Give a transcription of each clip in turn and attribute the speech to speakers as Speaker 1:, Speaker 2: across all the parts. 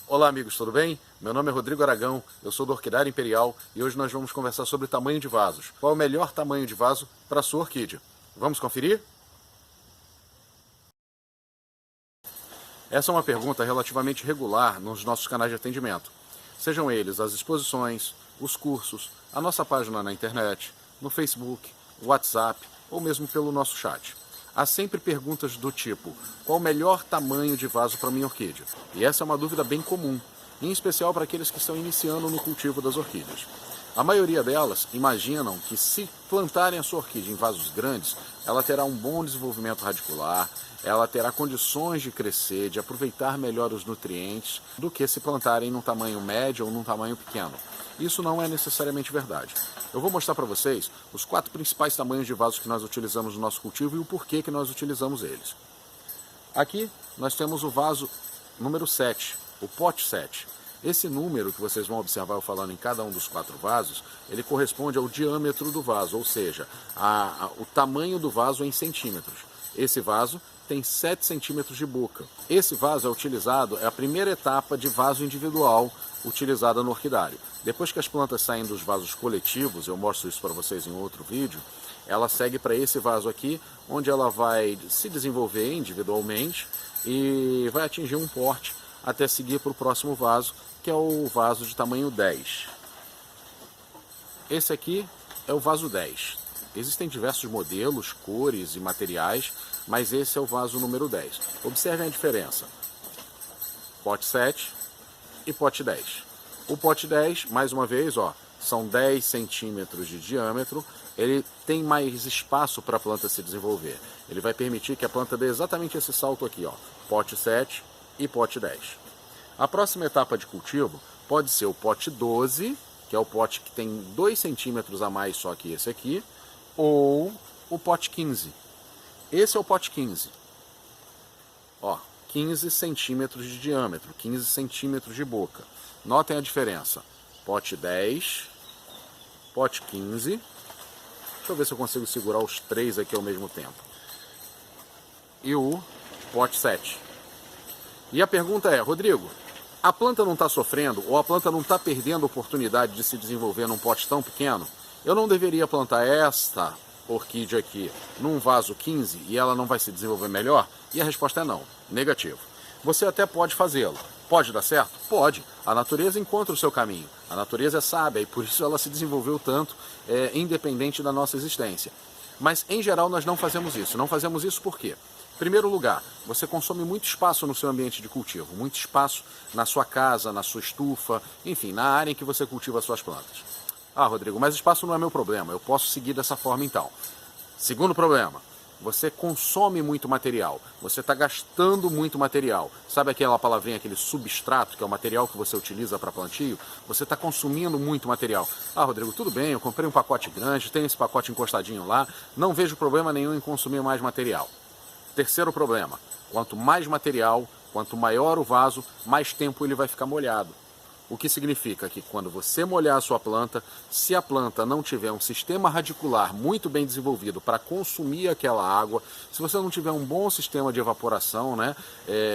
Speaker 1: Olá amigos, tudo bem? Meu nome é Rodrigo Aragão, eu sou do Orquidária Imperial e hoje nós vamos conversar sobre tamanho de vasos. Qual é o melhor tamanho de vaso para a sua orquídea? Vamos conferir? Essa é uma pergunta relativamente regular nos nossos canais de atendimento. Sejam eles as exposições, os cursos, a nossa página na internet, no Facebook, WhatsApp ou mesmo pelo nosso chat. Há sempre perguntas do tipo, qual o melhor tamanho de vaso para minha orquídea? E essa é uma dúvida bem comum, em especial para aqueles que estão iniciando no cultivo das orquídeas. A maioria delas imaginam que se plantarem a sua orquídea em vasos grandes, ela terá um bom desenvolvimento radicular, ela terá condições de crescer, de aproveitar melhor os nutrientes, do que se plantarem num tamanho médio ou num tamanho pequeno. Isso não é necessariamente verdade. Eu vou mostrar para vocês os 4 principais tamanhos de vasos que nós utilizamos no nosso cultivo e o porquê que nós utilizamos eles. Aqui nós temos o vaso número 7, o pote 7. Esse número que vocês vão observar eu falando em cada um dos 4 vasos, ele corresponde ao diâmetro do vaso, ou seja, o tamanho do vaso em centímetros. Esse vaso tem 7 centímetros de boca. Esse vaso é utilizado, é a primeira etapa de vaso individual utilizada no orquidário. Depois que as plantas saem dos vasos coletivos, eu mostro isso para vocês em outro vídeo, ela segue para esse vaso aqui, onde ela vai se desenvolver individualmente e vai atingir um porte até seguir para o próximo vaso, que é o vaso de tamanho 10. Esse aqui é o vaso 10. Existem diversos modelos, cores e materiais, mas esse é o vaso número 10. Observem a diferença. Pote 7 e pote 10. O pote 10, mais uma vez, ó, são 10 centímetros de diâmetro. Ele tem mais espaço para a planta se desenvolver. Ele vai permitir que a planta dê exatamente esse salto aqui, ó, pote 7 e pote 10. A próxima etapa de cultivo pode ser o pote 12, que é o pote que tem 2 centímetros a mais só que esse aqui, ou o pote 15. Esse é o pote 15. Ó, 15 centímetros de diâmetro, 15 centímetros de boca. Notem a diferença. Pote 10, pote 15. Deixa eu ver se eu consigo segurar os 3 aqui ao mesmo tempo. E o pote 7. E a pergunta é, Rodrigo, a planta não está sofrendo ou a planta não está perdendo a oportunidade de se desenvolver num pote tão pequeno? Eu não deveria plantar esta orquídea aqui num vaso 15 e ela não vai se desenvolver melhor? E a resposta é não, negativo. Você até pode fazê-lo. Pode dar certo? Pode. A natureza encontra o seu caminho. A natureza é sábia e por isso ela se desenvolveu tanto, independente da nossa existência. Mas em geral nós não fazemos isso. Não fazemos isso por quê? Em primeiro lugar, você consome muito espaço no seu ambiente de cultivo, muito espaço na sua casa, na sua estufa, enfim, na área em que você cultiva as suas plantas. Ah, Rodrigo, mas espaço não é meu problema, eu posso seguir dessa forma então. Segundo problema, você consome muito material, você está gastando muito material. Sabe aquela palavrinha, aquele substrato, que é o material que você utiliza para plantio? Você está consumindo muito material. Ah, Rodrigo, tudo bem, eu comprei um pacote grande, tenho esse pacote encostadinho lá, não vejo problema nenhum em consumir mais material. Terceiro problema, quanto mais material, quanto maior o vaso, mais tempo ele vai ficar molhado. O que significa que quando você molhar a sua planta, se a planta não tiver um sistema radicular muito bem desenvolvido para consumir aquela água, se você não tiver um bom sistema de evaporação,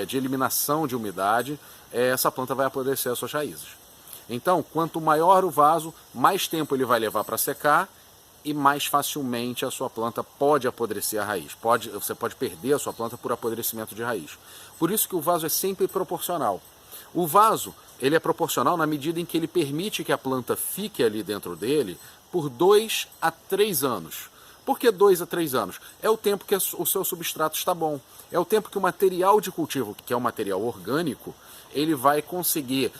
Speaker 1: de eliminação de umidade, essa planta vai apodrecer as suas raízes. Então, quanto maior o vaso, mais tempo ele vai levar para secar e mais facilmente a sua planta pode apodrecer a raiz. Você pode perder a sua planta por apodrecimento de raiz. Por isso que o vaso é sempre proporcional. O vaso, ele é proporcional na medida em que ele permite que a planta fique ali dentro dele por 2 a 3 anos. Por que 2 a 3 anos? É o tempo que o seu substrato está bom. É o tempo que o material de cultivo, que é um material orgânico, ele vai conseguir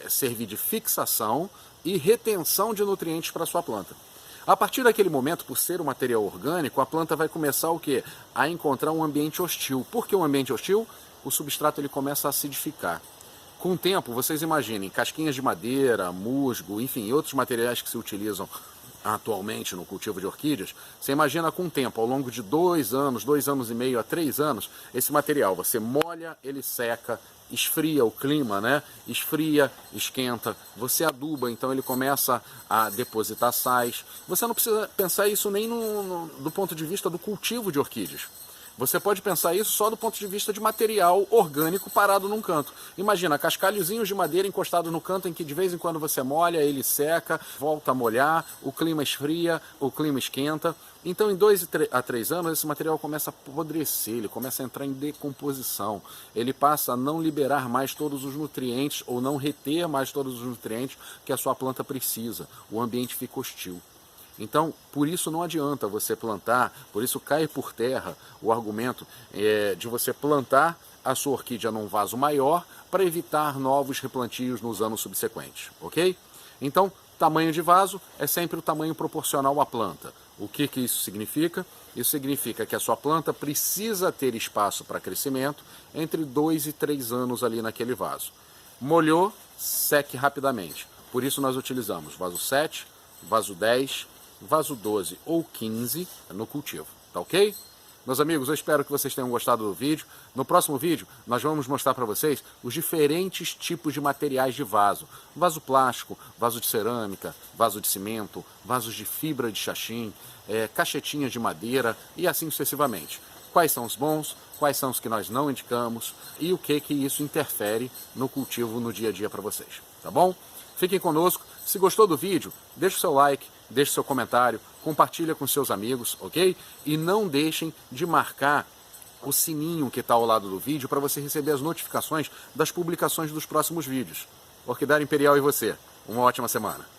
Speaker 1: servir de fixação e retenção de nutrientes para a sua planta. A partir daquele momento, por ser um material orgânico, a planta vai começar o quê? A encontrar um ambiente hostil. Por que um ambiente hostil? O substrato ele começa a acidificar. Com o tempo, vocês imaginem, casquinhas de madeira, musgo, enfim, outros materiais que se utilizam atualmente no cultivo de orquídeas, você imagina com o tempo, ao longo de 2 anos, 2 anos e meio a 3 anos, esse material, você molha, ele seca, esfria o clima, esfria, esquenta, você aduba, então ele começa a depositar sais. Você não precisa pensar isso nem do ponto de vista do cultivo de orquídeas. Você pode pensar isso só do ponto de vista de material orgânico parado num canto. Imagina, cascalhozinhos de madeira encostados no canto em que de vez em quando você molha, ele seca, volta a molhar, o clima esfria, o clima esquenta. Então em 2 a 3 anos esse material começa a apodrecer, ele começa a entrar em decomposição. Ele passa a não liberar mais todos os nutrientes ou não reter mais todos os nutrientes que a sua planta precisa. O ambiente fica hostil. Então, por isso não adianta você plantar, por isso cai por terra o argumento de você plantar a sua orquídea num vaso maior para evitar novos replantios nos anos subsequentes, ok? Então, tamanho de vaso é sempre o tamanho proporcional à planta. O que isso significa? Isso significa que a sua planta precisa ter espaço para crescimento entre 2 e 3 anos ali naquele vaso. Molhou, seque rapidamente. Por isso nós utilizamos vaso 7, vaso 10, vaso 12 ou 15 no cultivo, tá ok? Meus amigos, eu espero que vocês tenham gostado do vídeo. No próximo vídeo, nós vamos mostrar para vocês os diferentes tipos de materiais de vaso. Vaso plástico, vaso de cerâmica, vaso de cimento, vasos de fibra de xaxim, caixetinhas de madeira e assim sucessivamente. Quais são os bons, quais são os que nós não indicamos e o que isso interfere no cultivo no dia a dia para vocês, tá bom? Fiquem conosco. Se gostou do vídeo, deixe o seu like, deixe o seu comentário, compartilha com seus amigos, ok? E não deixem de marcar o sininho que está ao lado do vídeo para você receber as notificações das publicações dos próximos vídeos. Orquidária Imperial e você. Uma ótima semana.